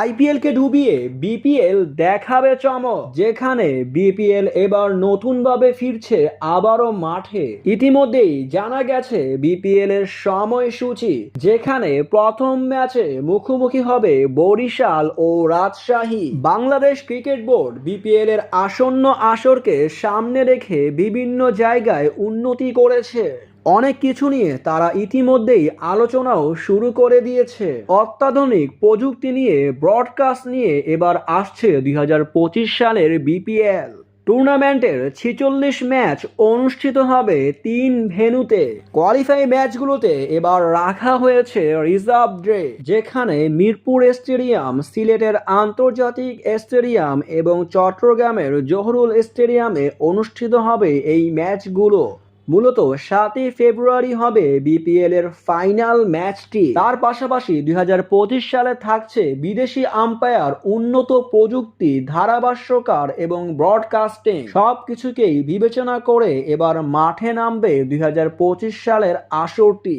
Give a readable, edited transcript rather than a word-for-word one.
IPL কে ডুবিয়ে BPL দেখাবে চমক, যেখানে বিপিএল এবার নতুনভাবে ফিরছে আবারও মাঠে। ইতিমধ্যেই জানা গেছে বিপিএল এর সময়সূচি, যেখানে প্রথম ম্যাচে মুখোমুখি হবে বরিশাল ও Rajshahi. Bangladesh cricket board BPL এর আসন্ন আসরকে সামনে রেখে বিভিন্ন জায়গায় উন্নতি করেছে। অনেক কিছু নিয়ে তারা ইতিমধ্যেই আলোচনাও শুরু করে দিয়েছে। অত্যাধুনিক প্রযুক্তি নিয়ে ব্রডকাস্ট নিয়ে এবার আসছে 2025 সালের বিপিএল। টুর্নামেন্টের 46 ম্যাচ অনুষ্ঠিত হবে 3 ভেন্যুতে। কোয়ালিফাই ম্যাচগুলোতে এবার রাখা হয়েছে রিজার্ভ ডে, যেখানে মিরপুর স্টেডিয়াম, সিলেটের আন্তর্জাতিক স্টেডিয়াম এবং চট্টগ্রামের জহুরুল স্টেডিয়ামে অনুষ্ঠিত হবে এই ম্যাচগুলো। মূলত 7ই ফেব্রুয়ারি হবে বিপিএল এর ফাইনাল ম্যাচটি। তার পাশাপাশি 2025 সালে থাকছে বিদেশি আম্পায়ার, উন্নত প্রযুক্তি, ধারাভাষ্যকার এবং ব্রডকাস্টিং। সবকিছুকেই বিবেচনা করে এবার মাঠে নামবে 2025 সালের আসরটি।